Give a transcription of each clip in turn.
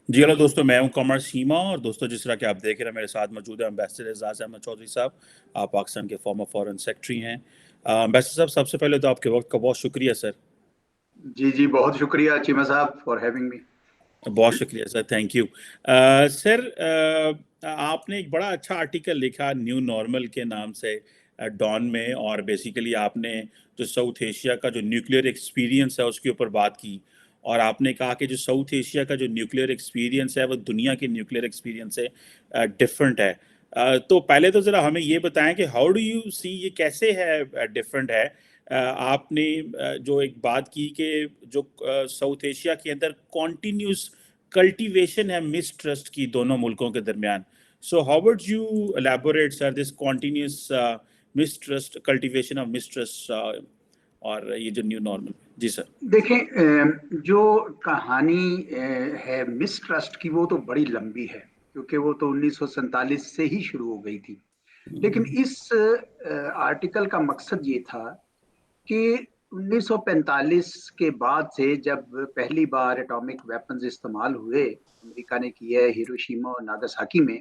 जी hello दोस्तों, मैं हूं कमर सीमा। और दोस्तों, जिस तरह के आप देख रहे हैं, मेरे साथ मौजूद है एम्बेसडर एजाज अहमद चौधरी साहब। आप पाकिस्तान के फॉर्मर फॉरेन सेक्रेटरी हैं। एम्बेसडर साहब, सबसे पहले तो आपके वक्त का बहुत शुक्रिया सर। जी जी, बहुत शुक्रिया चीमा साहब फॉर हैविंग मी। बहुत शुक्रिया सर, थैंक यू। सर, आपने एक बड़ा अच्छा आर्टिकल लिखा न्यू नॉर्मल के नाम से डॉन में, और बेसिकली आपने जो साउथ एशिया का जो न्यूक्लियर एक्सपीरियंस है उसके ऊपर बात की। और आपने कहा कि जो साउथ एशिया का जो न्यूक्लियर एक्सपीरियंस है वो दुनिया के न्यूक्लियर एक्सपीरियंस से डिफरेंट है। तो पहले तो ज़रा हमें ये बताएं कि हाउ डू यू सी, ये कैसे है डिफरेंट है। आपने जो एक बात की कि जो साउथ एशिया के अंदर कॉन्टिन्यूस कल्टीवेशन है मिसट्रस्ट की दोनों मुल्कों के दरमियान। So how would you elaborate sir this continuous mistrust, cultivation of mistrust, और ये जो न्यू नॉर्मल। जी सर। देखें, जो कहानी है मिसट्रस्ट की, वो तो बड़ी लंबी है, क्योंकि वो तो 1947 से ही शुरू हो गई थी। लेकिन इस आर्टिकल का मकसद ये था कि 1945 के बाद से, जब पहली बार एटॉमिक वेपन्स इस्तेमाल हुए, अमेरिका ने किया है हिरोशिमा और नागासाकी में,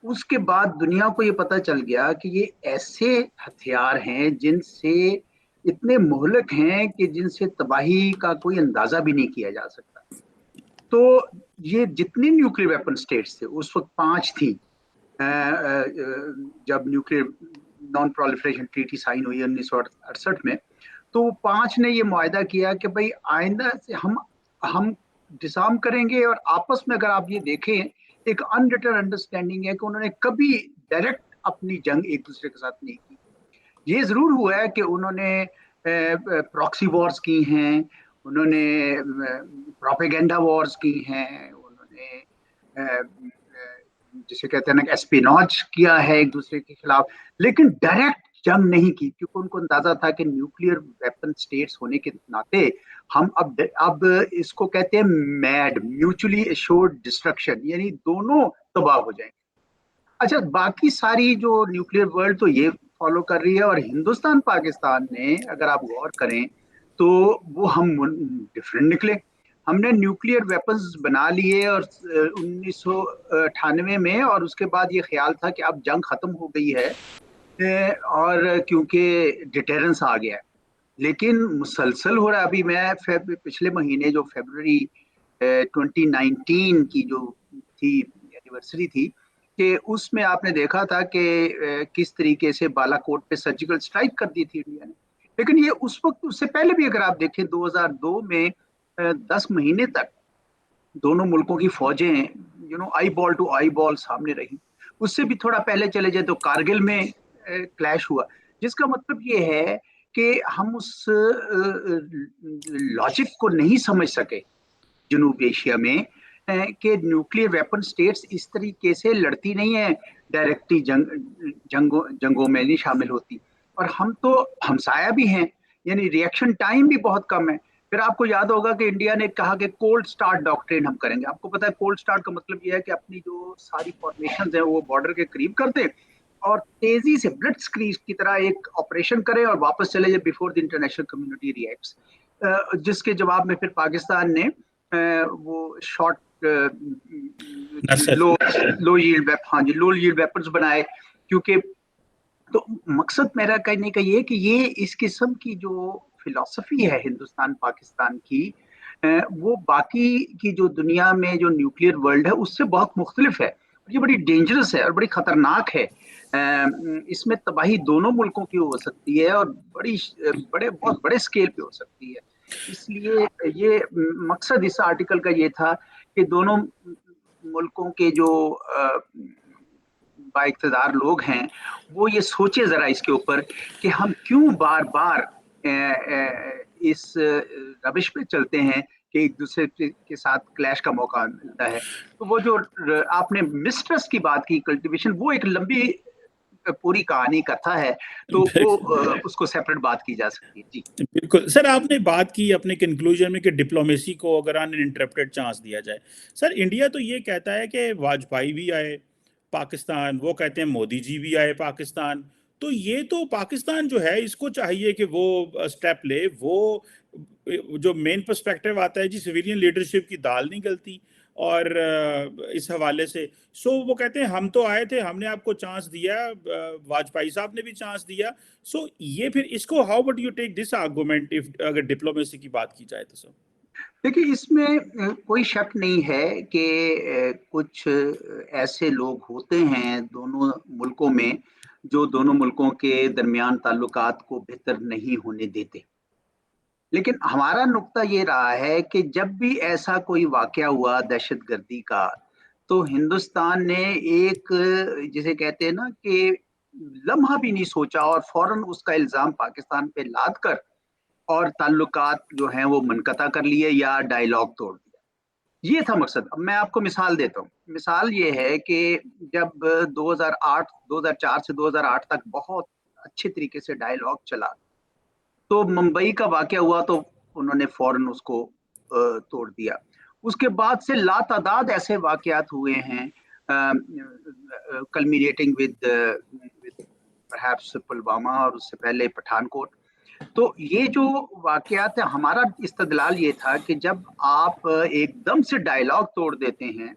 उसके बाद दुनिया को ये पता चल गया कि ये ऐसे हथियार हैं जिनसे, इतने मोहलक हैं कि जिनसे तबाही का कोई अंदाजा भी नहीं किया जा सकता। तो ये जितनी न्यूक्लियर वेपन स्टेट्स थे, उस वक्त 5 थी। जब nuclear non proliferation treaty sign हुई 1968 में, तो 5 ने ये मुआहदा किया कि भाई आइंदा से हम डिसआर्म करेंगे। और आपस में अगर आप ये देखें, एक अनरिटन अंडरस्टैंडिंग है कि उन्होंने कभी डायरेक्ट अपनी जंग एक दूसरे के साथ नहीं की। ये जरूर हुआ है कि उन्होंने प्रॉक्सी वॉर्स की हैं, उन्होंने प्रोपेगेंडा वॉर्स की हैं, उन्होंने जिसे कहते हैं ना एस्पिनॉज किया है एक दूसरे के खिलाफ, लेकिन डायरेक्ट जंग नहीं की, क्योंकि उनको अंदाजा था कि न्यूक्लियर वेपन स्टेट्स होने के नाते हम अब इसको कहते हैं मैड म्यूचुअली एश्योर्ड डिस्ट्रक्शन, यानी दोनों तबाह हो जाएंगे। अच्छा, बाकी सारी जो न्यूक्लियर वर्ल्ड तो ये फॉलो कर रही है, और हिंदुस्तान पाकिस्तान ने अगर आप गौर करें तो वो हम डिफरेंट निकले। हमने न्यूक्लियर वेपन्स बना लिए और 1998 में, और उसके बाद ये ख्याल था कि अब जंग खत्म हो गई है, और क्योंकि डिटेरेंस आ गया है। लेकिन मुसलसल हो रहा है। अभी मैं पिछले महीने जो फरवरी 2019 की जो थी एनिवर्सरी थी, कि उसमें आपने देखा था कि किस तरीके से बालाकोट पे सर्जिकल स्ट्राइक कर दी थी इंडिया ने। लेकिन ये उस वक्त, उससे पहले भी अगर आप देखें 2002 में 10 महीने तक दोनों मुल्कों की फौजें eyeball to eyeball सामने रही। उससे भी थोड़ा पहले चले जाए तो कारगिल में क्लैश हुआ। जिसका मतलब ये है कि हम उस लॉजिक को नहीं समझ सके जनूब एशिया में, कि न्यूक्लियर वेपन स्टेट्स इस तरीके से लड़ती नहीं है, डायरेक्टली जंगों में नहीं शामिल होती। और हम तो हमसाया भी हैं, यानी रिएक्शन टाइम भी बहुत कम है। फिर आपको याद होगा कि इंडिया ने कहा कि कोल्ड स्टार्ट डॉक्ट्रिन हम करेंगे। आपको पता है कोल्ड स्टार्ट का मतलब यह है कि अपनी जो सारी फॉर्मेशन है वो बॉर्डर के करीब कर दें, और तेजी से ब्लिट्जक्रीग की तरह एक ऑपरेशन करें और वापस चले जाए before the international community reacts. जिसके जवाब में फिर पाकिस्तान ने वो शॉर्ट सर, लो लो यील्ड हाँ जी, लो यील्ड वेपन्स बनाए। क्योंकि तो मकसद मेरा कहने का ये कि ये इस किस्म की जो फिलॉसफी है हिंदुस्तान पाकिस्तान की, वो बाकी की जो दुनिया में जो न्यूक्लियर वर्ल्ड है उससे बहुत मुख्तलिफ है। और ये बड़ी डेंजरस है और बड़ी खतरनाक है। इसमें तबाही दोनों मुल्कों की हो सकती है, और बहुत बड़े स्केल पे हो सकती है। इसलिए ये मकसद इस आर्टिकल का ये था कि दोनों मुल्कों के जो बाइख्तियार लोग हैं, वो ये सोचे जरा इसके ऊपर कि हम क्यों बार बार इस रविश पे चलते हैं कि एक दूसरे के साथ क्लैश का मौका मिलता है। तो वो जो आपने मिस्ट्रस्ट की बात की, कल्टीवेशन, वो एक लंबी पूरी कहानी कथा है। तो वो उसको सेपरेट बात की जा सकती है। जी बिल्कुल सर, आपने बात की अपने कंक्लूजन में कि डिप्लोमेसी को अगर अनइंटरप्टेड चांस दिया जाए। सर, इंडिया तो ये कहता है कि वाजपेयी भी आए पाकिस्तान, वो कहते हैं मोदी जी भी आए पाकिस्तान। तो ये तो पाकिस्तान जो है इसको चाहिए कि वो स्टेप ले, वो जो मेन पर्सपेक्टिव आता है जी सिविलियन लीडरशिप की दाल नहीं गलती, और इस हवाले से सो वो कहते हैं हम तो आए थे, हमने आपको चांस दिया, वाजपेयी साहब ने भी चांस दिया। सो ये फिर इसको how would you take this argument if अगर डिप्लोमेसी की बात की जाए तो सर? देखिए, इसमें कोई शक नहीं है कि कुछ ऐसे लोग होते हैं दोनों मुल्कों में जो दोनों मुल्कों के दरमियान ताल्लुकात को बेहतर नहीं होने देते। लेकिन हमारा नुक्ता ये रहा है कि जब भी ऐसा कोई वाकया हुआ दहशतगर्दी का, तो हिंदुस्तान ने एक, जिसे कहते हैं ना, कि लम्हा भी नहीं सोचा और फौरन उसका इल्जाम पाकिस्तान पे लाद कर और ताल्लुकात जो हैं वो मुनक़ता कर लिए या डायलॉग तोड़ दिया। ये था मकसद। अब मैं आपको मिसाल देता हूँ। मिसाल ये है कि जब 2004 से 2008 तक बहुत अच्छे तरीके से डायलॉग चला, तो मुंबई का वाकया हुआ तो उन्होंने फौरन उसको तोड़ दिया। उसके बाद से लातादाद ऐसे वाकयात हुए हैं, कल्मिनेटिंग विद परहैप्स पुलवामा और उससे पहले पठानकोट। तो ये जो वाकयात है, हमारा इस्तदलाल ये था कि जब आप एकदम से डायलॉग तोड़ देते हैं,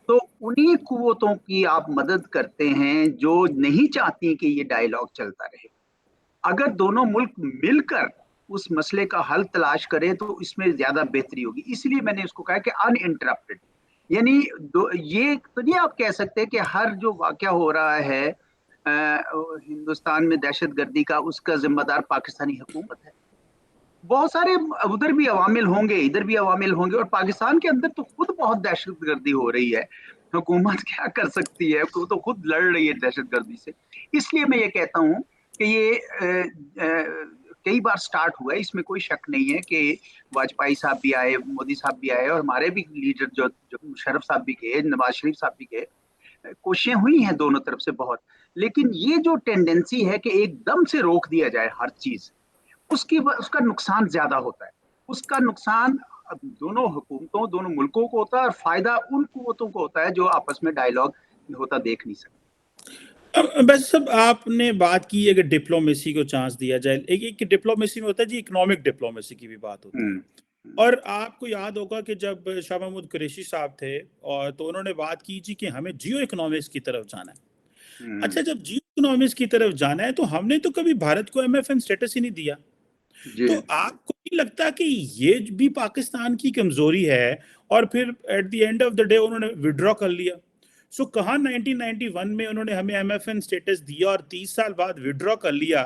तो उन्हीं कुव्वतों की आप मदद करते हैं जो नहीं चाहती कि ये डायलॉग चलता रहे। अगर दोनों मुल्क मिलकर उस मसले का हल तलाश करें तो इसमें ज्यादा बेहतरी होगी। इसलिए मैंने इसको कहा कि अनइंटरप्टेड, यानी ये तो नहीं आप कह सकते कि हर जो वाकया हो रहा है हिंदुस्तान में दहशतगर्दी का, उसका जिम्मेदार पाकिस्तानी हुकूमत है। बहुत सारे उधर भी अवामिल होंगे, इधर भी अवामिल होंगे, और पाकिस्तान के अंदर तो खुद बहुत दहशतगर्दी हो रही है। हुकूमत क्या कर सकती है, वो तो खुद लड़ रही है दहशतगर्दी से। इसलिए मैं ये कहता हूँ कि ये कई बार स्टार्ट हुआ है, इसमें कोई शक नहीं है कि वाजपेयी साहब भी आए, मोदी साहब भी आए, और हमारे भी लीडर जो मुशर्रफ साहब भी गए, नवाज शरीफ साहब भी गए। कोशिशें हुई हैं दोनों तरफ से बहुत, लेकिन ये जो टेंडेंसी है कि एकदम से रोक दिया जाए हर चीज, उसका नुकसान ज्यादा होता है। उसका नुकसान दोनों हुकूमतों, दोनों मुल्कों को होता है, और फायदा उन कुव्वतों को होता है जो आपस में डायलॉग होता देख नहीं सकते। बस सब आपने बात की अगर डिप्लोमेसी को चांस दिया जाए, एक डिप्लोमेसी में होता है जी, इकोनॉमिक डिप्लोमेसी की भी बात होती है। और आपको याद होगा कि जब शाह महमूद कुरैशी साहब थे और तो उन्होंने बात की जी कि हमें जियो इकोनॉमिक्स की तरफ जाना है। अच्छा, जब जियो इकोनॉमिक्स की तरफ जाना है तो हमने तो कभी भारत को एमएफएन स्टेटस ही नहीं दिया। तो आपको नहीं लगता कि ये भी पाकिस्तान की कमजोरी है और फिर at the end of the day उन्होंने विड्रॉ कर लिया? सो कहाँ 1991 में उन्होंने हमें एमएफएन स्टेटस दिया और 30 साल बाद विड्रॉ कर लिया।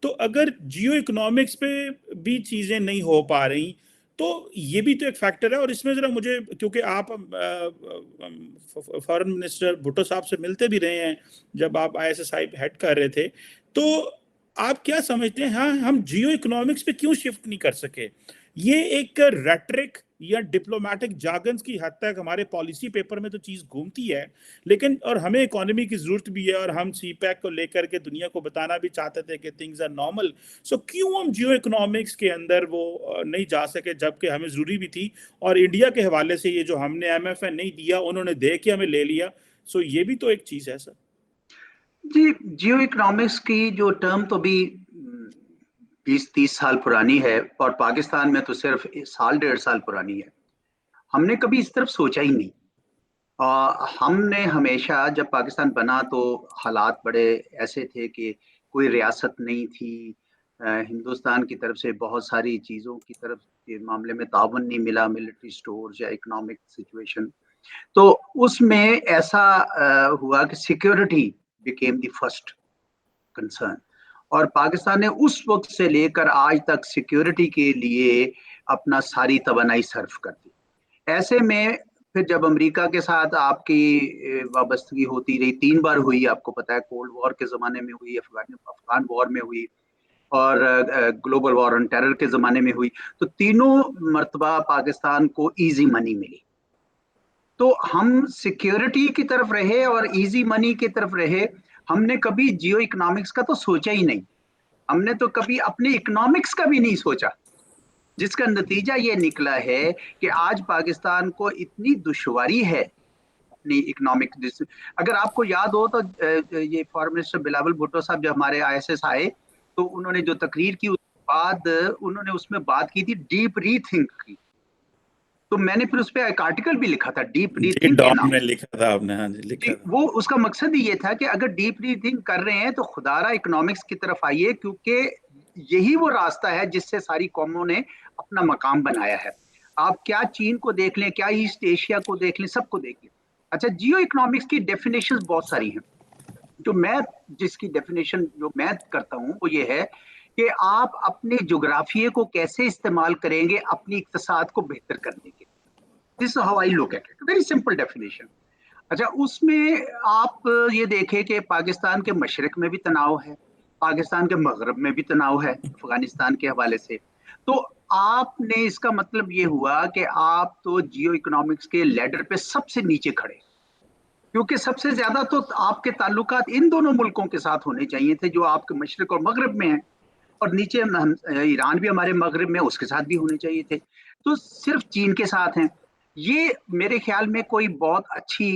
तो अगर जियो इकोनॉमिक्स पे भी चीजें नहीं हो पा रही तो ये भी तो एक फैक्टर है। और इसमें जरा मुझे, क्योंकि आप फॉरेन मिनिस्टर भुट्टो साहब से मिलते भी रहे हैं जब आप आईएसएसआई हेड कर रहे थे, तो आप क्या समझते हैं, हाँ हम जियो इकोनॉमिक्स पे क्यों शिफ्ट नहीं कर सके? ये एक रेटरिक या डिप्लोमेटिक जार्गन्स की हद तक हमारे पॉलिसी पेपर में तो चीज घूमती है, लेकिन और हमें इकोनॉमी की जरूरत भी है और हम सीपैक को लेकर के दुनिया को बताना भी चाहते थे कि थिंग्स आर नॉर्मल। सो क्यों हम जियो इकोनॉमिक्स के अंदर वो नहीं जा सके जबकि हमें जरूरी भी थी? और इंडिया के हवाले से ये जो हमने एमएफएन नहीं दिया, उन्होंने दे के हमें ले लिया। सो ये भी तो एक चीज है सर। जी, जियो इकोनॉमिक्स की जो टर्म तो भी 20-30 साल पुरानी है, और पाकिस्तान में तो सिर्फ साल 1.5 साल पुरानी है। हमने कभी इस तरफ सोचा ही नहीं। हमने हमेशा, जब पाकिस्तान बना तो हालात बड़े ऐसे थे कि कोई रियासत नहीं थी, हिंदुस्तान की तरफ से बहुत सारी चीज़ों की तरफ के मामले में ताउन नहीं मिला, मिलिट्री स्टोर्स या इकोनॉमिक सिचुएशन। तो उसमें ऐसा हुआ कि security became the first concern, और पाकिस्तान ने उस वक्त से लेकर आज तक सिक्योरिटी के लिए अपना सारी तवानाई सर्फ कर दी। ऐसे में फिर जब अमेरिका के साथ आपकी वाबस्तगी होती रही, 3 बार हुई, आपको पता है, कोल्ड वॉर के ज़माने में हुई, अफगान वॉर में हुई, और ग्लोबल वॉर ऑन टेरर के ज़माने में हुई, तो तीनों मर्तबा पाकिस्तान को ईजी मनी मिली। तो हम सिक्योरिटी की तरफ रहे और इजी मनी की तरफ रहे। हमने कभी जियो इकोनॉमिक्स का तो सोचा ही नहीं। हमने तो कभी अपने इकोनॉमिक्स का भी नहीं सोचा, जिसका नतीजा ये निकला है कि आज पाकिस्तान को इतनी दुश्वारी है अपनी इकोनॉमिक। अगर आपको याद हो तो ये फॉरेन मिनिस्टर बिलावल भुट्टो साहब जब हमारे आईएसएस आए तो उन्होंने जो तकरीर की बाद उन्होंने उसमें बात की थी डीप रीथिंक की, तो मैंने फिर उस पर एक आर्टिकल भी लिखा था डीप जी, रीथिंक के डॉन नाम। में लिखा था आपने, हाँ जी, जी, लिखा था। वो उसका मकसद ही ये था कि अगर डीप रीथिंक कर रहे हैं तो खुदारा इकोनॉमिक्स की तरफ आइए, क्योंकि यही वो रास्ता है जिससे सारी कौमों ने अपना मकाम बनाया है। आप क्या चीन को देख लें, क्या ईस्ट एशिया को देख लें, सबको देख लें। अच्छा, जियो इकोनॉमिक्स की डेफिनेशंस बहुत सारी हैं। जो मैं जिसकी डेफिनेशन जो मैं करता हूं वो ये है कि आप अपने जोग्राफिए को कैसे इस्तेमाल करेंगे अपनी इक्तसाद को बेहतर करने के। This how I look at it, very simple definition. अच्छा, उसमें आप ये देखें कि पाकिस्तान के मशरक में भी तनाव है, पाकिस्तान के मगरब में भी तनाव है अफगानिस्तान के हवाले से। तो आपने इसका मतलब ये हुआ कि आप तो जियो इकोनॉमिक्स के लैडर पे सबसे नीचे खड़े, क्योंकि सबसे ज्यादा तो आपके ताल्लुकात इन दोनों मुल्कों के साथ होने चाहिए थे जो आपके मशरक और मगरब में हैं, और नीचे ईरान भी हमारे मगरब में, उसके साथ भी होने चाहिए थे। तो सिर्फ चीन के साथ हैं। ये मेरे ख्याल में कोई बहुत अच्छी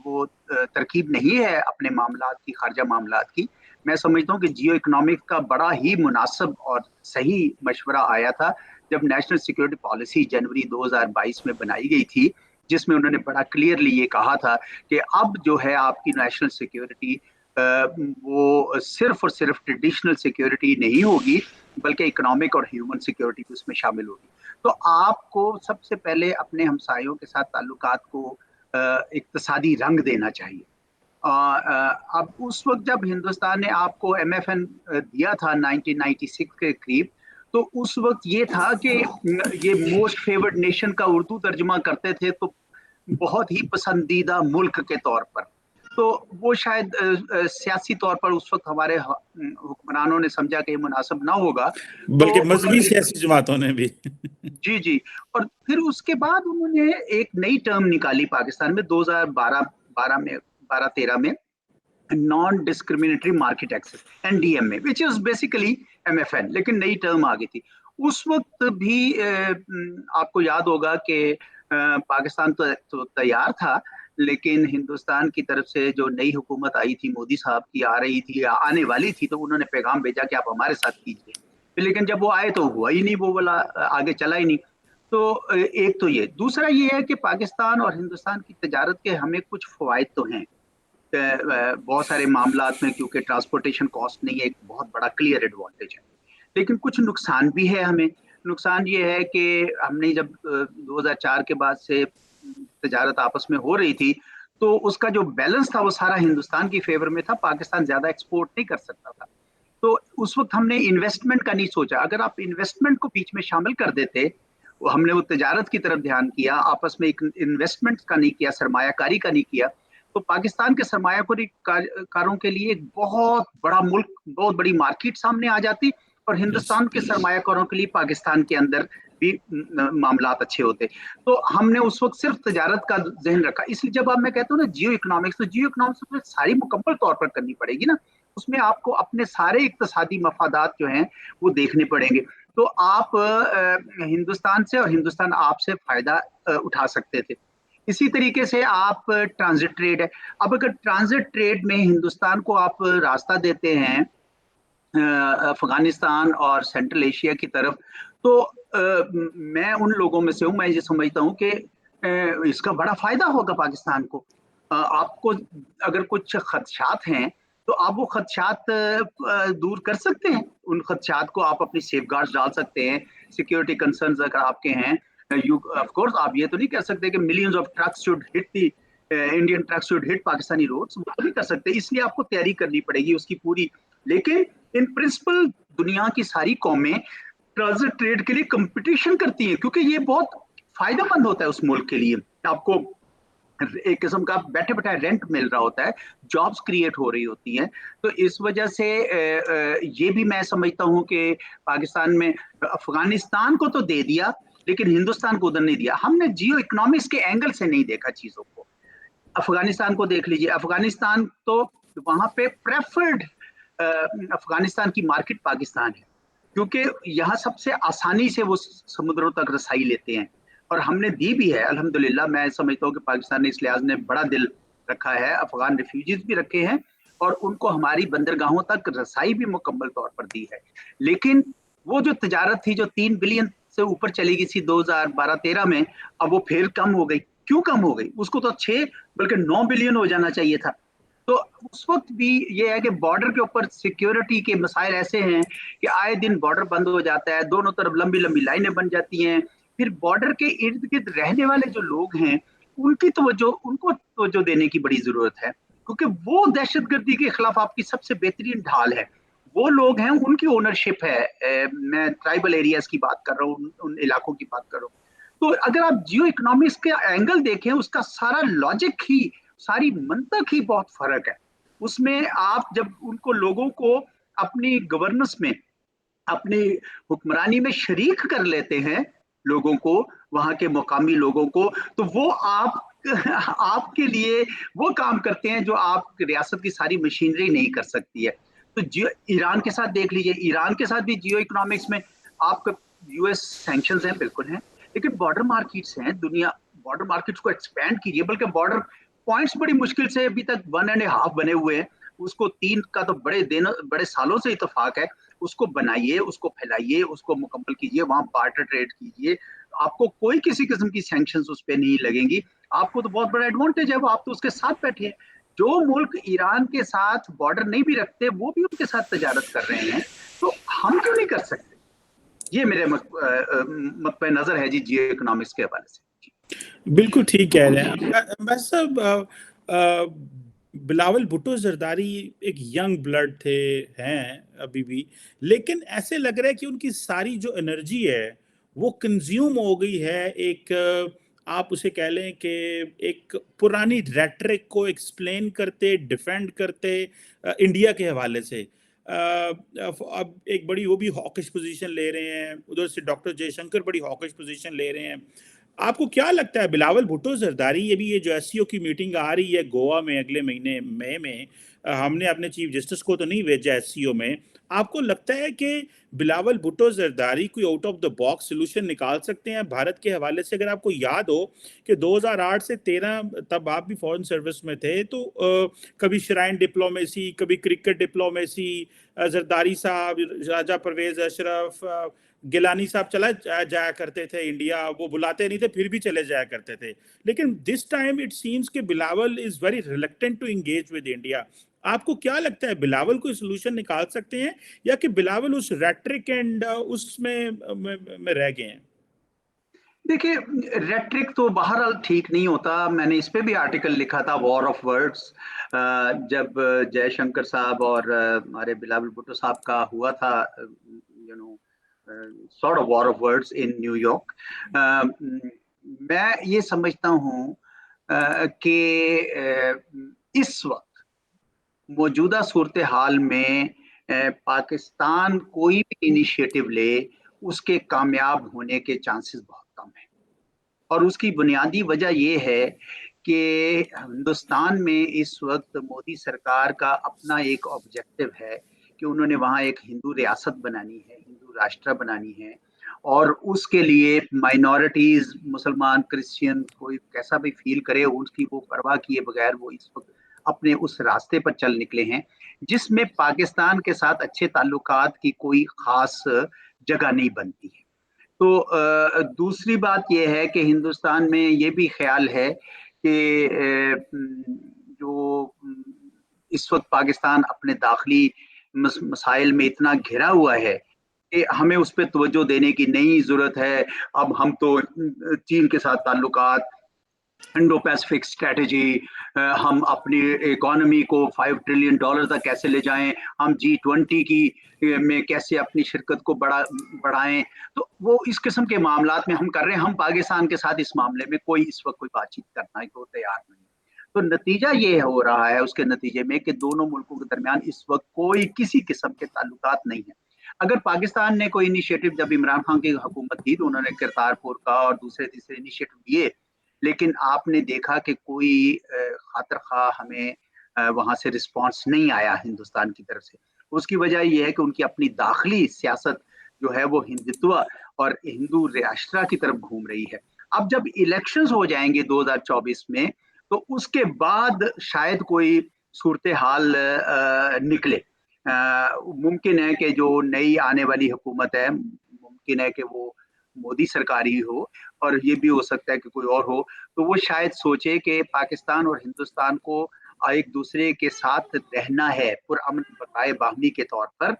वो तरकीब नहीं है अपने मामलात की, खारजा मामलात की। मैं समझता हूँ कि जियो इकोनॉमिक का बड़ा ही मुनासिब और सही मशवरा आया था जब नेशनल सिक्योरिटी पॉलिसी जनवरी 2022 में बनाई गई थी, जिसमें उन्होंने बड़ा क्लियरली ये कहा था कि अब जो है आपकी नेशनल सिक्योरिटी वो सिर्फ और सिर्फ ट्रेडिशनल सिक्योरिटी नहीं होगी, बल्कि इकोनॉमिक और ह्यूमन सिक्योरिटी भी उसमें शामिल होगी। तो आपको सबसे पहले अपने हमसायों के साथ ताल्लुकात को इक्तसादी रंग देना चाहिए। अब उस वक्त जब हिंदुस्तान ने आपको MFN दिया था 1996 के करीब, तो उस वक्त ये था कि ये मोस्ट फेवर्ड नेशन का उर्दू तर्जुमा करते थे, तो बहुत ही पसंदीदा मुल्क के तौर पर। तो वो शायद सियासी तौर पर उस वक्त हमारे हुक्मरानों ने समझा कि ये मुनासिब ना होगा, तो बल्कि मजहबी उन्होंने सियासी जमातों ने भी। जी जी। और फिर उसके बाद उन्होंने एक नई टर्म निकाली पाकिस्तान में 2012 में, 12-13 में, non discriminatory market access, NDMA, which is basically MFN, लेकिन नई टर्म आ गई थी। उस वक्त भी आपको याद होगा कि पाकिस्तान तो तैयार था, लेकिन हिंदुस्तान की तरफ से जो नई हुकूमत आई थी, मोदी साहब की आ रही थी या आने वाली थी, तो उन्होंने पैगाम भेजा कि आप हमारे साथ कीजिए। लेकिन जब वो आए तो हुआ ही नहीं, वो वाला आगे चला ही नहीं। तो एक तो ये, दूसरा ये है कि पाकिस्तान और हिंदुस्तान की तजारत के हमें कुछ फवायद तो हैं बहुत सारे मामलात में, क्योंकि ट्रांसपोर्टेशन कॉस्ट नहीं है, एक बहुत बड़ा क्लियर एडवांटेज है। लेकिन कुछ नुकसान भी है हमें। नुकसान ये है कि हमने जब 2004 के बाद से तजारत आपस में हो रही थी, तो उसका जो बैलेंस था वो सारा हिंदुस्तान की फेवर में था, पाकिस्तान ज्यादा एक्सपोर्ट नहीं कर सकता था। तो उस वक्त हमने इन्वेस्टमेंट का नहीं सोचा। अगर आप इन्वेस्टमेंट को बीच में शामिल कर देते, वो हमने वो तजारत की तरफ ध्यान किया, आपस में एक इन्वेस्टमेंट का नहीं किया, सरमायाकारी का नहीं किया, तो पाकिस्तान के सरमायाकारों के लिए एक बहुत बड़ा मुल्क, बहुत बड़ी मार्केट सामने आ जाती, और यस। हिंदुस्तान के सरमायाकारों के लिए पाकिस्तान के अंदर भी मामलात अच्छे होते। तो हमने उस वक्त सिर्फ तजारत का जहन रखा। इसलिए जब आप, मैं कहता हूँ ना जियो इकोनॉमिक्स, तो जियो इकोनॉमिक्स तो सारी मुकम्मल तौर पर करनी पड़ेगी ना। उसमें आपको अपने सारे इक्तसादी मफादात जो हैं वो देखने पड़ेंगे। तो आप हिंदुस्तान से और हिंदुस्तान आपसे फायदा उठा सकते थे। इसी तरीके से आप ट्रांजिट ट्रेड है। अब अगर ट्रांजिट ट्रेड में हिंदुस्तान को आप रास्ता देते हैं अफगानिस्तान और सेंट्रल एशिया की तरफ, तो मैं उन लोगों में से हूँ, मैं ये समझता हूँ कि इसका बड़ा फायदा होगा पाकिस्तान को। आपको अगर कुछ खदशात हैं तो आप वो खदशात दूर कर सकते हैं। उन खदशात को आप अपनी सेफ गार्ड्स डाल सकते हैं। सिक्योरिटी कंसर्न्स अगर आपके हैं, यू ऑफ कोर्स आप ये तो नहीं कह सकते कि millions of trucks should hit the Indian trucks should hit Pakistani roads, वो नहीं कर सकते। इसलिए आपको तैयारी करनी पड़ेगी उसकी पूरी। लेकिन इन प्रिंसिपल दुनिया की सारी कौमें ट्रांजिट ट्रेड के लिए कंपटीशन करती हैं, क्योंकि ये बहुत फायदेमंद होता है उस मुल्क के लिए। आपको एक किस्म का बैठे बैठे रेंट मिल रहा होता है, जॉब्स क्रिएट हो रही होती हैं। तो इस वजह से ये भी मैं समझता हूँ कि पाकिस्तान में अफगानिस्तान को तो दे दिया, लेकिन हिंदुस्तान को उधर नहीं दिया। हमने जियो इकोनॉमिक्स के एंगल से नहीं देखा चीजों को। अफगानिस्तान को देख लीजिए, अफगानिस्तान तो वहां पे प्रेफर्ड अफगानिस्तान की मार्केट पाकिस्तान है, क्योंकि यहाँ सबसे आसानी से वो समुद्रों तक रसाई लेते हैं, और हमने दी भी है अल्हम्दुलिल्लाह। मैं समझता हूँ कि पाकिस्तान ने इस लिहाज ने बड़ा दिल रखा है, अफगान रिफ्यूजीज भी रखे हैं, اور ان کو ہماری بندرگاہوں تک رسائی بھی مکمل طور پر دی ہے. لیکن وہ جو تجارت تھی جو 3 بلین سے اوپر چلی گئی تھی 2012-13 میں, اب وہ پھر کم ہو گئی. کیوں کم ہو گئی؟ اس کو تو 6 بلکہ 9 بلین ہو جانا چاہیے تھا. تو اس وقت بھی یہ ہے کہ بارڈر کے اوپر سیکیورٹی کے مسائل ایسے ہیں کہ آئے دن بارڈر بند ہو جاتا ہے, دونوں طرف لمبی لمبی لائنیں بن جاتی ہیں. پھر بارڈر کے ارد گرد رہنے والے جو لوگ ہیں ان کی توجہ, ان کو توجہ دینے کی بڑی ضرورت ہے, کیونکہ وہ دہشت گردی کے خلاف آپ کی سب سے بہترین ڈھال ہے. وہ لوگ ہیں, ان کی اونرشپ ہے. میں ٹرائبل ایریاز کی بات کر رہا ہوں, ان علاقوں کی بات کر رہا ہوں. تو اگر آپ جیو اکنامکس کے اینگل دیکھیں, اس کا سارا لاجک ہی, ساری منطق ہی بہت فرق ہے. اس میں آپ جب ان کو لوگوں کو اپنی گورننس میں, اپنی حکمرانی میں شریک کر لیتے ہیں, لوگوں کو, وہاں کے مقامی لوگوں کو, تو وہ آپ کے لیے وہ کام کرتے ہیں جو آپ ریاست کی ساری مشینری نہیں کر سکتی ہے. تو ایران کے ساتھ دیکھ لیجئے, ایران کے ساتھ بھی جیو اکنامکس میں آپ کا یو ایس سینکشنز ہیں, بالکل ہیں, لیکن بارڈر مارکیٹس ہیں. دنیا بارڈر مارکیٹس کو ایکسپینڈ کیجیے, بلکہ بارڈر پوائنٹس بڑی مشکل سے ابھی تک 1.5 بنے ہوئے ہیں. اس کو 3 کا تو بڑے سالوں سے اتفاق ہے. اس کو بنائیے, اس کو پھیلائیے, اس کو مکمل کیجیے, وہاں بارٹر ٹریڈ کیجیے. آپ کو کوئی کسی قسم کی سینکشنز اس پہ نہیں لگیں گی. آپ کو تو بہت بڑا ایڈوانٹیج ہے, وہ آپ تو اس کے ساتھ بیٹھے ہیں. جو ملک ایران کے ساتھ بارڈر نہیں بھی رکھتے وہ بھی ان کے ساتھ تجارت کر رہے ہیں, تو ہم کیوں نہیں کر سکتے؟ یہ میرے مطمئن نظر ہے جی جیو اکنامکس کے حوالے سے. بالکل ٹھیک کہہ رہے ہیں بس صاحب. بلاول بھٹو زرداری ایک ینگ بلڈ تھے, ہیں ابھی بھی, لیکن ایسے لگ رہا ہے کہ ان کی ساری جو انرجی ہے وہ کنزیوم ہو گئی ہے ایک, آپ اسے کہہ لیں کہ ایک پرانی ریٹرک کو ایکسپلین کرتے, ڈیفینڈ کرتے انڈیا کے حوالے سے. اب ایک بڑی وہ بھی ہاکش پوزیشن لے رہے ہیں, ادھر سے ڈاکٹر جے شنکر بڑی ہاکش پوزیشن لے رہے ہیں. آپ کو کیا لگتا ہے بلاول بھٹو زرداری, یہ جو ایس سی او کی میٹنگ آ رہی ہے گوا میں اگلے مہینے مئی میں, ہم نے اپنے چیف جسٹس کو تو نہیں بھیجا ایس سی او میں, آپ کو لگتا ہے کہ بلاول بھٹو زرداری کوئی out of the box solution نکال سکتے ہیں بھارت کے حوالے سے؟ اگر آپ کو یاد ہو کہ 2008 سے 13 تب آپ بھی فورن سروس میں تھے, تو کبھی شرائن ڈپلومیسی, کبھی کرکٹ ڈپلومیسی, زرداری صاحب, راجہ پرویز اشرف, گیلانی صاحب چلا جایا کرتے تھے انڈیا, وہ بلاتے نہیں تھے پھر بھی چلے جایا کرتے تھے. لیکن دس ٹائم اٹ سیمز کہ Bilawal is very reluctant to engage with India. آپ کو کیا لگتا ہے بلاول کوئی سولوشن نکال سکتے ہیں, یا کہ بلاول اس ریٹرک اینڈ اس میں رہ گئے ہیں؟ دیکھیے, ریٹرک تو بہرحال ٹھیک نہیں ہوتا. میں نے اس پہ بھی آرٹیکل لکھا تھا, وار آف ورڈز. جب جے شنکر صاحب اور ہمارے بلاول بھٹو صاحب کا ہوا تھا sort of war of words in new York, میں یہ سمجھتا ہوں کہ اس وقت موجودہ صورتحال میں پاکستان کوئی بھی انیشیٹو لے, اس کے کامیاب ہونے کے چانسز بہت کم ہیں. اور اس کی بنیادی وجہ یہ ہے کہ ہندوستان میں اس وقت مودی سرکار کا اپنا ایک آبجیکٹو ہے کہ انہوں نے وہاں ایک ہندو ریاست بنانی ہے, ہندو راشٹر بنانی ہے, اور اس کے لیے مائنورٹیز, مسلمان, کرسچین, کوئی کیسا بھی فیل کرے, اس کی وہ پرواہ کیے بغیر وہ اس وقت اپنے اس راستے پر چل نکلے ہیں, جس میں پاکستان کے ساتھ اچھے تعلقات کی کوئی خاص جگہ نہیں بنتی ہے. تو دوسری بات یہ ہے کہ ہندوستان میں یہ بھی خیال ہے کہ جو اس وقت پاکستان اپنے داخلی مسائل میں اتنا گھرا ہوا ہے کہ ہمیں اس پہ توجہ دینے کی نہیں ضرورت ہے. اب ہم تو چین کے ساتھ تعلقات, انڈو پیسفک اسٹریٹجی, ہم اپنی اکانومی کو $5 ٹریلین تک کیسے لے جائیں, ہم G20 کی میں کیسے اپنی شرکت کو بڑھائیں, تو وہ اس قسم کے معاملات میں ہم کر رہے ہیں. ہم پاکستان کے ساتھ اس معاملے میں اس وقت کوئی بات چیت کرنا کو تیار نہیں. تو نتیجہ یہ ہو رہا ہے اس کے نتیجے میں کہ دونوں ملکوں کے درمیان اس وقت کوئی کسی قسم کے تعلقات نہیں ہیں. اگر پاکستان نے کوئی انیشیٹو, جب عمران خان کی حکومت تھی تو انہوں نے کرتارپور کا اور دوسرے تیسرے انیشیٹو لیے, لیکن آپ نے دیکھا کہ کوئی خاطر خواہ ہمیں وہاں سے رسپانس نہیں آیا ہندوستان کی طرف سے. اس کی وجہ یہ ہے کہ ان کی اپنی داخلی سیاست جو ہے وہ ہندوتوا اور ہندو راشٹرا کی طرف گھوم رہی ہے. اب جب الیکشنز ہو جائیں گے 2024 میں, تو اس کے بعد شاید کوئی सूरत हाल निकले। मुमकिन है कि जो नई आने वाली हुकूमत है, मुमकिन है कि वो मोदी सरकार ही हो, और ये भी हो सकता है कि कोई और हो, तो वो शायद सोचे कि पाकिस्तान और हिंदुस्तान को एक दूसरे के साथ रहना है, पुरअमन बक़ाए बाहमी के तौर पर,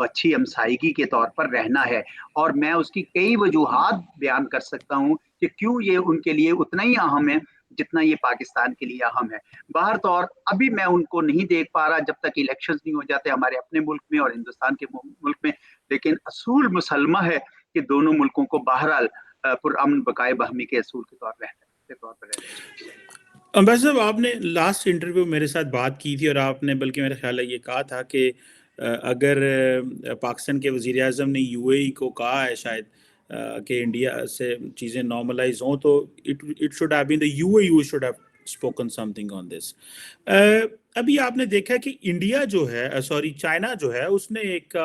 अच्छी हमसायगी के तौर पर रहना है। और मैं उसकी कई वजूहात बयान कर सकता हूँ कि क्यों ये उनके लिए उतना ही अहम है जितना ये पाकिस्तान के लिए अहम है। बाहर तौर अभी मैं उनको नहीं देख पा रहा जब तक इलेक्शंस नहीं हो जाते हमारे अपने मुल्क में और हिंदुस्तान के मुल्क में, लेकिन असूल मुसलमा है कि दोनों मुल्कों को बहरहाल पुरअमन बक़ाए बाहमी के असूल के तौर पर रहना चाहिए। अंबेसडर साहब, आपने लास्ट इंटरव्यू मेरे साथ बात की थी और आपने बल्कि मेरा ख्याल है ये कहा था कि अगर पाकिस्तान के वज़ीर आज़म ने यूएई को कहा है शायद कि इंडिया से चीज़ें नॉर्मलाइज हों, तो it should have been the UAE who should have spoken something on this. अभी आपने देखा कि इंडिया जो है, सॉरी चाइना जो है, उसने एक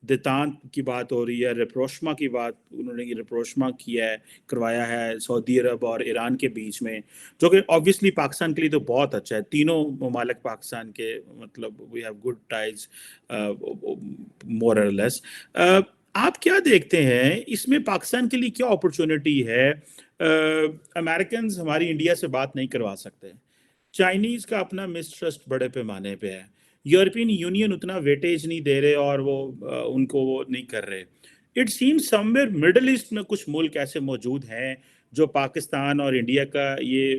देतांत की बात हो रही है, रिप्रोशमा की बात, उन्होंने रिप्रोशमा किया है, करवाया है सऊदी अरब और ईरान के बीच में, जो कि ऑब्वियसली पाकिस्तान के लिए तो बहुत अच्छा है। तीनों ममालिक पाकिस्तान के, मतलब वी हैव गुड टाइज मोर और लेस। आप क्या देखते हैं इसमें, पाकिस्तान के लिए क्या अपॉर्चुनिटी है? अमेरिकन हमारी इंडिया से बात नहीं करवा सकते, चाइनीज का अपना मिसट्रस्ट बड़े पैमाने पे है, यूरोपियन यूनियन उतना वेटेज नहीं दे रहे और वो उनको वो नहीं कर रहे। It seems somewhere middle east में कुछ मुल्क ऐसे मौजूद हैं जो पाकिस्तान और इंडिया का ये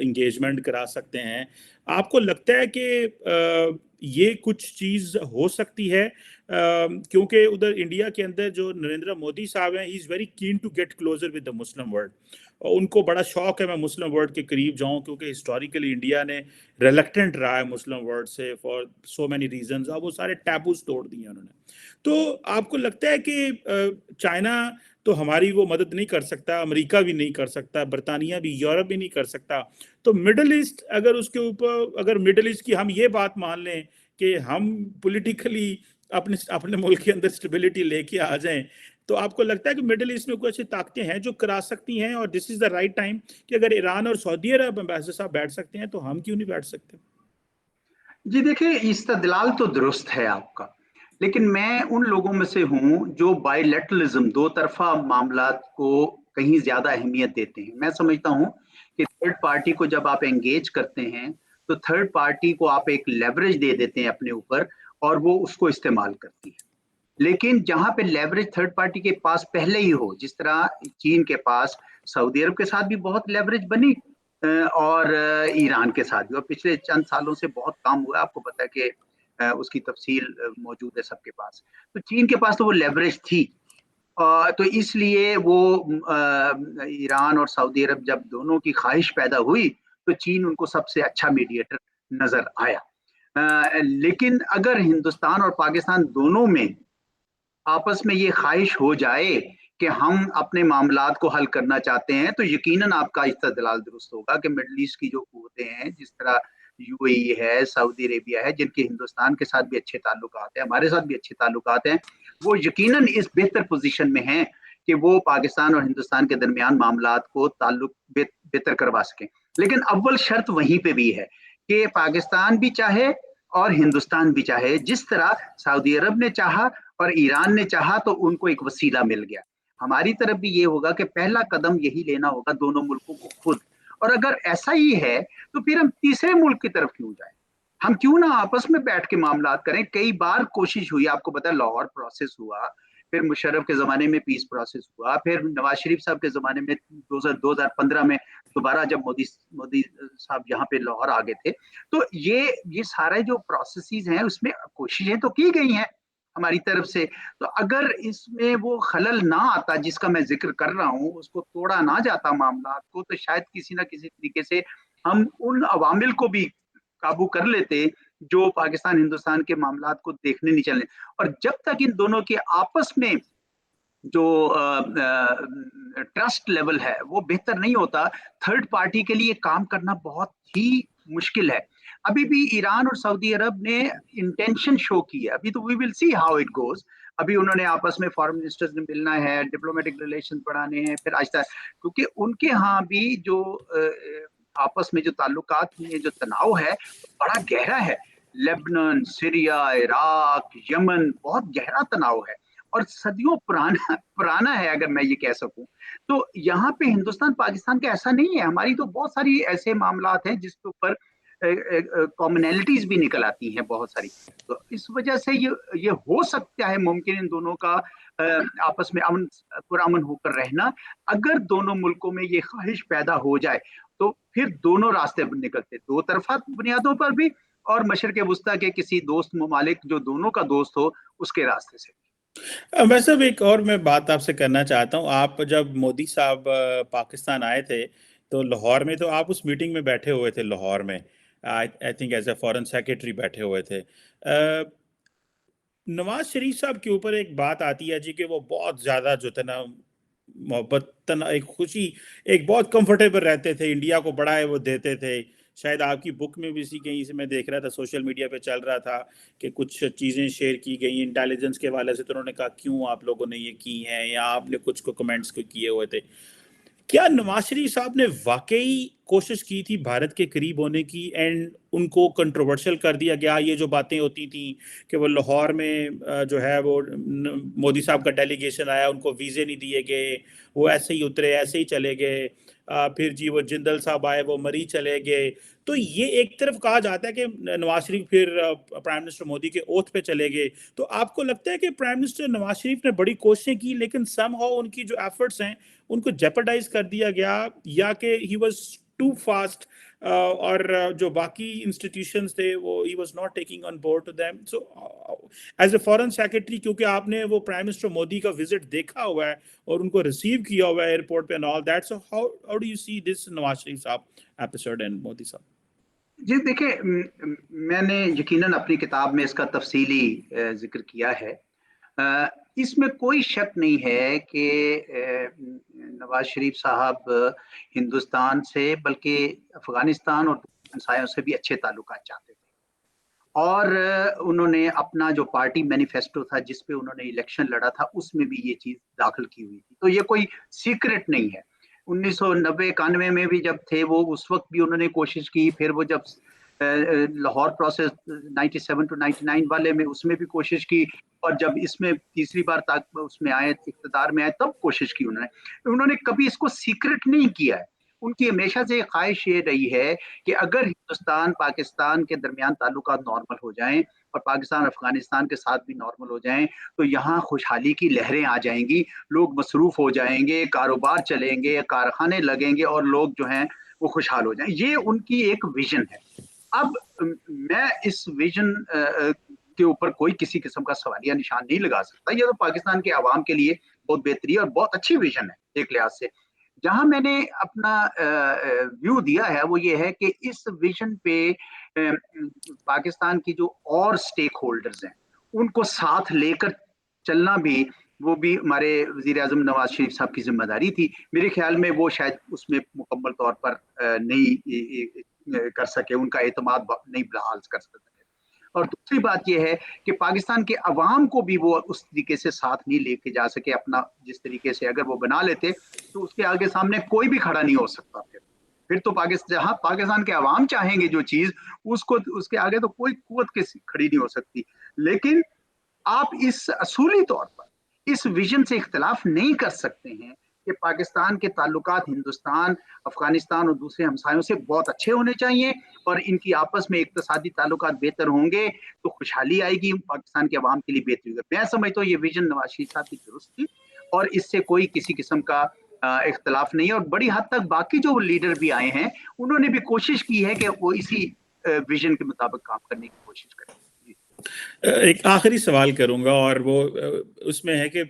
इंगेजमेंट करा सकते हैं। आपको लगता है कि ये कुछ चीज़ हो सकती है? क्योंकि उधर इंडिया के अंदर जो नरेंद्र मोदी साहब हैं, he is very keen to get closer with the Muslim world. उनको बड़ा शौक है मैं मुस्लिम वर्ल्ड के करीब जाऊं, क्योंकि हिस्टोरिकली इंडिया ने रिलक्टेंट रहा है मुस्लिम वर्ल्ड से फॉर सो मेनी रीजंस। अब वो सारे टैबूज तोड़ दिए उन्होंने। तो आपको लगता है कि चाइना तो हमारी वो मदद नहीं कर सकता, अमेरिका भी नहीं कर सकता, बरतानिया भी, यूरोप भी नहीं कर सकता, तो मिडल ईस्ट अगर उसके ऊपर, अगर मिडल ईस्ट की हम ये बात मान लें कि हम पॉलिटिकली अपने अपने मुल्क के अंदर स्टेबिलिटी लेके आ जाएं, तो आपको लगता है कि मिडिल ईस्ट में कुछ ऐसी ताकतें हैं जो करा सकती हैं, और this is the right time कि अगर ईरान और सऊदी अरब एम्बेसडर साहब बैठ सकते हैं तो हम क्यों नहीं बैठ सकते? जी देखिए, इस्तदलाल तो दुरुस्त है आपका, लेकिन मैं उन लोगों में से हूं जो बायलैटरलिज्म, दो तरफा मामलात को कहीं ज्यादा अहमियत देते हैं। मैं समझता हूं कि थर्ड पार्टी को जब आप एंगेज करते हैं तो थर्ड पार्टी को आप एक लेवरेज दे देते हैं अपने ऊपर, और वो उसको इस्तेमाल करती है। लेकिन जहां पे लेवरेज थर्ड पार्टी के पास पहले ही हो, जिस तरह चीन के पास सऊदी अरब के साथ भी बहुत लेवरेज बनी, और ईरान के साथ भी, और पिछले चंद सालों से बहुत काम हुआ। आपको पता है कि उसकी तफसील मौजूद है सबके पास। तो चीन के पास तो वो लेवरेज थी, तो इसलिए वो ईरान और सऊदी अरब जब दोनों की ख्वाहिश पैदा हुई तो चीन उनको सबसे अच्छा मीडिएटर नजर आया। लेकिन अगर हिंदुस्तान और पाकिस्तान दोनों में आपस में ये ख्वाहिश हो जाए कि हम अपने मामलात को हल करना चाहते हैं, तो यकीनन आपका इस्तदलाल दुरुस्त होगा कि मिडल ईस्ट की जो कुव्वतें हैं, जिस तरह यूएई है, सऊदी अरेबिया है, जिनके हिंदुस्तान के साथ भी अच्छे ताल्लुकात हैं, हमारे साथ भी अच्छे ताल्लुकात हैं, वो यकीनन इस बेहतर पोजीशन में हैं कि वो पाकिस्तान और हिंदुस्तान के दरमियान मामलात को ताल्लुक बेहतर करवा सकें। लेकिन अव्वल शर्त वहीं पे भी है कि पाकिस्तान भी चाहे और हिंदुस्तान भी चाहे। जिस तरह सऊदी अरब ने चाहा और ईरान ने चाहा तो उनको एक वसीला मिल गया। हमारी तरफ भी ये होगा कि पहला कदम यही लेना होगा दोनों मुल्कों को खुद। और अगर ऐसा ही है तो फिर हम तीसरे मुल्क की तरफ क्यों जाएं? हम क्यों ना आपस में बैठ के मामलात करें? कई बार कोशिश हुई, आपको पता है लाहौर प्रोसेस हुआ, फिर मुशर्रफ के जमाने में पीस प्रोसेस हुआ, फिर नवाज शरीफ साहब के जमाने में 2015 में दोबारा जब मोदी साहब यहाँ पे लाहौर आ गए थे। तो ये सारे जो प्रोसेसेस हैं उसमें कोशिशें तो की गई हैं हमारी तरफ से। तो अगर इसमें वो खलल ना आता जिसका मैं जिक्र कर रहा हूँ, उसको तोड़ा ना जाता मामला को, तो शायद किसी ना किसी तरीके से हम उन अवामिल को भी काबू कर लेते जो पाकिस्तान हिंदुस्तान के मामलात को देखने नहीं चले। और जब तक इन दोनों के आपस में जो ट्रस्ट लेवल है वो बेहतर नहीं होता, थर्ड पार्टी के लिए काम करना बहुत ही मुश्किल है। अभी भी ईरान और सऊदी अरब ने इंटेंशन शो की है, अभी तो we will see how it goes. अभी उन्होंने आपस में फॉरेन मिनिस्टर्स ने मिलना है, डिप्लोमेटिक रिलेशन बढ़ाने हैं, फिर आहिस्ता, क्योंकि उनके यहाँ भी जो आपस में जो ताल्लुकात में जो तनाव है बड़ा गहरा है। लेबनान, सीरिया, इराक, यमन, बहुत गहरा तनाव है और सदियों पुराना पुराना है, अगर मैं ये कह सकूं। तो यहाँ पे हिंदुस्तान पाकिस्तान का ऐसा नहीं है, हमारी तो बहुत सारी ऐसे मामलात हैं जिसके ऊपर कॉमनैलिटीज भी निकल आती हैं बहुत सारी। तो इस वजह से ये हो सकता है मुमकिन इन दोनों का आपस में अमन पुरअमन होकर रहना, अगर दोनों मुल्कों में ये ख्वाहिश पैदा हो जाए तो फिर दोनों रास्ते निकलते, दो तरफा बुनियादों पर भी और मशरक़ वुस्ता के किसी दोस्त ममालिक जो दोनों का दोस्त हो उसके रास्ते से। वैसे अब एक और मैं बात आपसे करना चाहता हूँ। आप जब मोदी साहब पाकिस्तान आए थे तो लाहौर में, तो आप उस मीटिंग में बैठे हुए थे लाहौर में, I think as a foreign secretary बैठे हुए थे। नवाज शरीफ साहब के ऊपर एक बात आती है जी कि वो बहुत ज़्यादा जो तना मोहब्बत, तना एक खुशी, एक बहुत कंफर्टेबल रहते थे, इंडिया को बड़ा है वो देते थे। शायद आपकी बुक में भी इसी कहीं से मैं देख रहा था, सोशल मीडिया पे चल रहा था कि कुछ चीज़ें शेयर की गई इंटेलिजेंस के हवाले से, तो उन्होंने कहा क्यों आप लोगों ने ये की हैं, या आपने कुछ को कमेंट्स को किए हुए थे। क्या नवाज शरीफ साहब ने वाकई कोशिश की थी भारत के करीब होने की, एंड उनको कंट्रोवर्शियल कर दिया गया? ये जो बातें होती थी कि वो लाहौर में जो है वो मोदी साहब का डेलीगेशन आया, उनको वीज़े नहीं दिए गए, वो ऐसे ही उतरे, ऐसे ही चले गए, फिर जी वो जिंदल साहब आए, वो मरी चले गए। तो ये एक तरफ कहा जाता है कि नवाज शरीफ फिर प्राइम मिनिस्टर मोदी के ओथ पे चले गए। तो आपको लगता है कि प्राइम मिनिस्टर नवाज शरीफ ने बड़ी कोशिशें की लेकिन समहाउ उनकी जो एफर्ट्स हैं उनको जेपरडाइज कर दिया गया, या कि ही वाज टू फास्ट, और जो बाकी इंस्टीट्यूशंस थे वो he was not taking on board to them? So as a foreign secretary, क्योंकि आपने वो प्राइम मिनिस्टर मोदी का विजिट देखा हुआ है और उनको रिसीव किया हुआ है एयरपोर्ट पे and all that, so how do you see this Nawaz Sharif साहब एपिसोड एंड मोदी साहब? जी देखिए, मैंने यकीनन अपनी किताब में इसका तफसीली जिक्र किया है। इसमें कोई शक नहीं है कि नवाज शरीफ साहब हिंदुस्तान से बल्कि अफगानिस्तान और हमसायों से भी अच्छे ताल्लुकात चाहते थे, और उन्होंने अपना जो पार्टी मैनिफेस्टो था जिस पे उन्होंने इलेक्शन लड़ा था उसमें भी ये चीज दाखिल की हुई थी। तो ये कोई सीक्रेट नहीं है। 1990-91 में भी जब थे वो, उस वक्त भी उन्होंने कोशिश की। फिर वो जब लाहौर प्रोसेस 97 टू 99 वाले में, उसमें भी कोशिश की। और जब इसमें तीसरी बार तक उसमें आए, इख्तिदार में आए, तब कोशिश की उन्होंने। उन्होंने कभी इसको सीक्रेट नहीं किया है। उनकी हमेशा से ख्वाहिश ये रही है कि अगर हिंदुस्तान पाकिस्तान के दरमियान ताल्लुकात नॉर्मल हो जाएं और पाकिस्तान अफगानिस्तान के साथ भी नॉर्मल हो जाएं तो यहाँ खुशहाली की लहरें आ जाएंगी, लोग मसरूफ हो जाएंगे, कारोबार चलेंगे, कारखाने लगेंगे और लोग जो हैं वो खुशहाल हो जाएंगे। ये उनकी एक विजन है। अब मैं इस विजन के ऊपर कोई किसी किस्म का सवालिया निशान नहीं लगा सकता। ये तो पाकिस्तान के आवाम के लिए बहुत बेहतरी और बहुत अच्छी विजन है एक लिहाज से। जहां मैंने अपना व्यू दिया है वो ये है कि इस विजन पे पाकिस्तान की जो और स्टेक होल्डर्स हैं उनको साथ लेकर चलना भी, वो भी हमारे वजीर आजम नवाज शरीफ साहब की जिम्मेदारी थी। मेरे ख्याल में वो शायद उसमें मुकम्मल तौर पर नहीं कर सके, उनका एतमाद नहीं बहाल कर सके। और दूसरी बात यह है कि पाकिस्तान के अवाम को भी वो उस तरीके से साथ नहीं लेके जा सके अपना, जिस तरीके से अगर वो बना लेते तो उसके आगे सामने कोई भी खड़ा नहीं हो सकता। फिर तो पाकिस्तान, जहां पाकिस्तान के अवाम चाहेंगे जो चीज, उसको उसके आगे तो कोई कुव्वत खड़ी नहीं हो सकती। लेकिन आप इस असूली तौर पर इस विजन से इख्तलाफ नहीं कर सकते हैं कि पाकिस्तान के ताल्लुकात हिंदुस्तान, अफगानिस्तान और दूसरे हमसायों से बहुत अच्छे होने चाहिए, और इनकी आपस में इक्तिसादी ताल्लुकात बेहतर होंगे तो खुशहाली आएगी, पाकिस्तान के अवाम के लिए बेहतरी होगी। मैं समझता हूँ ये विजन नवाज शरीफ साहब की दुरुस्त थी और इससे कोई किसी किस्म का इख्तलाफ नहीं है। और बड़ी हद तक बाकी जो लीडर भी आए हैं उन्होंने भी कोशिश की है कि वो इसी विजन के मुताबिक काम करने की कोशिश करें। एक आखिरी सवाल करूंगा, और वो उसमें है कि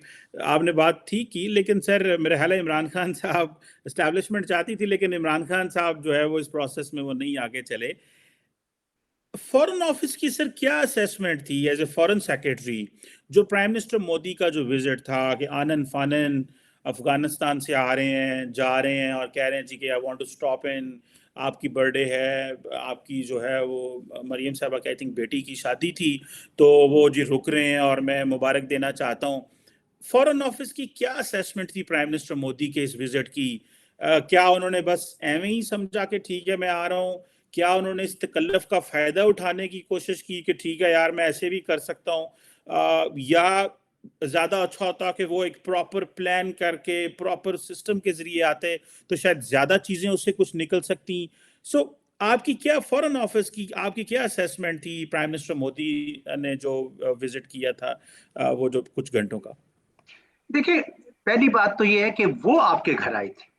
आपने बात थी की, लेकिन सर मेरे ख्याल है इमरान खान साहब एस्टैब्लिशमेंट चाहती थी लेकिन इमरान खान साहब जो है वो इस प्रोसेस में वो नहीं आगे चले। फॉरेन ऑफिस की सर क्या असेसमेंट थी एज ए फॉरेन सेक्रेटरी, जो प्राइम मिनिस्टर मोदी का जो विजिट था कि आनन फानन अफगानिस्तान से आ रहे हैं, जा रहे हैं और कह रहे हैं जी कि I want to stop in, आपकी बर्थडे है, आपकी जो है वो मरियम साहबा की आई थिंक बेटी की शादी थी, तो वो जी रुक रहे हैं और मैं मुबारक देना चाहता हूँ। फॉरेन ऑफिस की क्या असेसमेंट थी प्राइम मिनिस्टर मोदी के इस विजिट की, کیا انہوں نے بس ایویں ہی سمجھا کہ ٹھیک ہے میں آ رہا ہوں؟ کیا انہوں نے اس تکلف کا فائدہ اٹھانے کی کوشش کی کہ ٹھیک ہے یار میں ایسے بھی کر سکتا ہوں، یا زیادہ اچھا ہوتا کہ وہ ایک پراپر پلان کر کے پراپر سسٹم کے ذریعے آتے تو شاید زیادہ چیزیں اس سے کچھ نکل سکتی؟ سو آپ کی کیا فورن آفس کی آپ کی کیا اسیسمنٹ تھی پرائم منسٹر مودی نے جو وزٹ کیا تھا وہ جو کچھ گھنٹوں کا؟ دیکھیں، پہلی بات تو یہ ہے کہ وہ آپ کے گھر آئے تھے،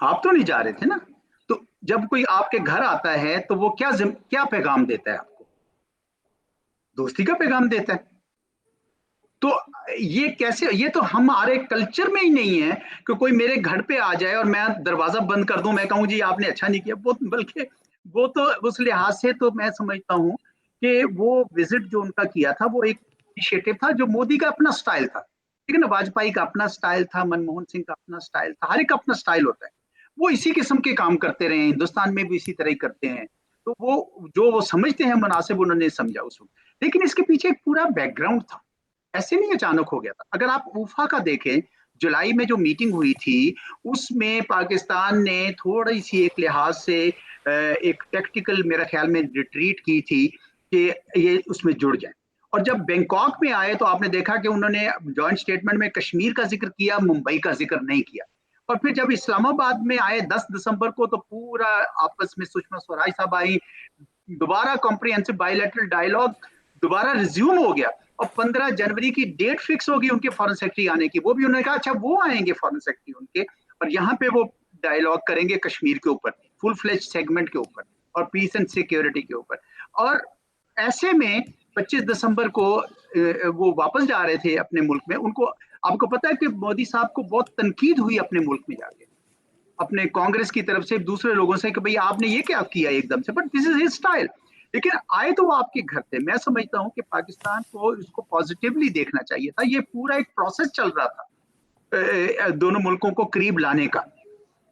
آپ تو نہیں جا رہے تھے نا. تو جب کوئی آپ کے گھر آتا ہے تو وہ کیا پیغام دیتا ہے آپ کو؟ دوستی کا پیغام دیتا ہے. تو یہ کیسے، یہ تو ہمارے کلچر میں ہی نہیں ہے کہ کوئی میرے گھر پہ آ جائے اور میں دروازہ بند کر دوں، میں کہوں جی آپ نے اچھا نہیں کیا. بلکہ وہ تو اس لحاظ سے تو میں سمجھتا ہوں کہ وہ وزٹ جو ان کا کیا تھا وہ ایک انیشیٹو تھا جو مودی کا اپنا سٹائل تھا، ٹھیک ہے نا، واجپئی کا اپنا سٹائل تھا، منموہن سنگھ کا اپنا سٹائل تھا، ہر ایک کا اپنا سٹائل ہوتا ہے. وہ اسی قسم کے کام کرتے رہے ہیں، ہندوستان میں بھی اسی طرح ہی کرتے ہیں. تو وہ جو وہ سمجھتے ہیں مناسب انہوں نے سمجھا اس وقت. لیکن اس کے پیچھے ایک پورا بیک گراؤنڈ تھا، ایسے نہیں اچانک ہو گیا تھا. اگر آپ اوفا کا دیکھیں، جولائی میں جو میٹنگ ہوئی تھی اس میں پاکستان نے تھوڑی سی ایک لحاظ سے ایک ٹیکٹیکل میرا خیال میں ریٹریٹ کی تھی کہ یہ اس میں جڑ جائیں. اور جب بینکاک میں آئے تو آپ نے دیکھا کہ انہوں نے جوائنٹ سٹیٹمنٹ میں کشمیر کا ذکر کیا، ممبئی کا ذکر نہیں کیا. اور پھر جب اسلام آباد میں آئے 10 دسمبر کو تو پورا آپس میں سشما سوراج صاحب آئی، دوبارہ کمپریہنسو بائی لیٹرل ڈائیلاگ دوبارہ ریزیوم ہو گیا. اور 15 جنوری کی ڈیٹ فکس ہوگی ان کے فارن سیکرٹری آنے کی. وہ بھی انہوں نے کہا اچھا وہ آئیں گے فارن سیکرٹری ان کے، اور یہاں پہ وہ ڈائیلاگ کریں گے کشمیر کے اوپر، فل فلیج سیگمنٹ کے اوپر اور پیس اینڈ سیکیورٹی کے اوپر. اور ایسے میں 25 دسمبر کو وہ واپس جا رہے تھے اپنے ملک میں. ان کو آپ کو پتا ہے کہ مودی صاحب کو بہت تنقید ہوئی اپنے ملک میں جا کے، اپنے کانگریس کی طرف سے، دوسرے لوگوں سے، کہ بھئی آپ نے یہ کیا کیا ایک دم سے. But this is his style. لیکن آئے تو وہ آپ کے گھر تھے. میں سمجھتا ہوں کہ پاکستان کو اس کو پازیٹیولی دیکھنا چاہیے تھا. یہ پورا ایک پروسیس چل رہا تھا دونوں ملکوں کو قریب لانے کا،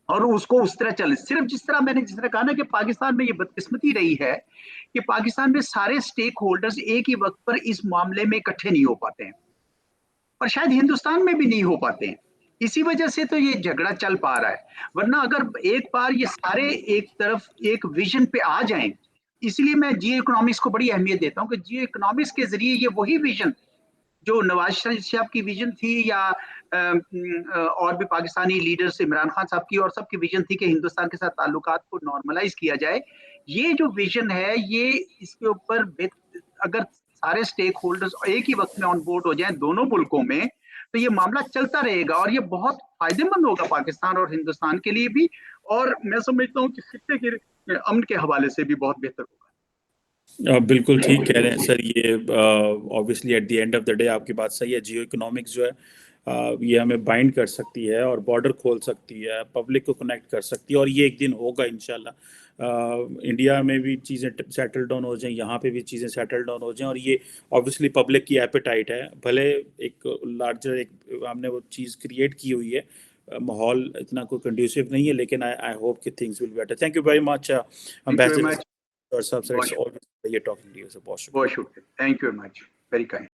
اور اس کو اس طرح چلے. صرف جس طرح میں نے کہا نا کہ پاکستان میں یہ بدقسمتی رہی ہے کہ پاکستان میں سارے سٹیک ہولڈرز ایک ہی وقت پر اس معاملے میں اکٹھے نہیں ہو پاتے ہیں، اور شاید ہندوستان میں بھی نہیں ہو پاتے ہیں. اسی وجہ سے تو یہ جھگڑا چل پا رہا ہے. ورنہ اگر ایک بار یہ سارے ایک طرف ایک ویژن پہ آ جائیں، اس لیے میں جیو اکنامکس کو بڑی اہمیت دیتا ہوں کہ جیو اکنامکس کے ذریعے یہ وہی ویژن جو نواز شریف صاحب کی ویژن تھی یا اور بھی پاکستانی لیڈرز عمران خان صاحب کی اور سب کی ویژن تھی کہ ہندوستان کے ساتھ تعلقات کو نارملائز کیا جائے. یہ جو ویژن ہے یہ اس کے اوپر اگر سارے سٹیک ہولڈرز ایک ہی وقت میں آن بورڈ ہو جائیں دونوں ملکوں میں تو یہ معاملہ چلتا رہے گا، اور یہ بہت فائدے مند ہوگا پاکستان اور ہندوستان کے لیے بھی، اور میں سمجھتا ہوں کہ خطے کے امن کے حوالے سے بھی بہت بہتر ہوگا. بالکل ٹھیک کہہ رہے ہیں سر. یہ obviously at the end of the day آپ کی بات صحیح ہے. جیو اکنامکس جو ہے یہ ہمیں بائنڈ کر سکتی ہے اور بارڈر کھول سکتی ہے، پبلک کو کنیکٹ کر سکتی ہے، اور یہ ایک دن ہوگا انشاءاللہ. انڈیا میں بھی چیزیں سیٹل ڈاؤن ہو جائیں، یہاں پہ بھی چیزیں سیٹل ڈاؤن ہو جائیں، اور یہ obviously پبلک کی ایپیٹائٹ ہے. بھلے ایک لارجر ایک ہم نے وہ چیز کریٹ کی ہوئی ہے، ماحول اتنا کوئی کنڈیوسیو نہیں ہے، لیکن آئی ہوپ کہ things will better. Thank you very much ambassador صاحب. Sir it's always talking to you. بہت شکریہ. Thank you very much. Very kind.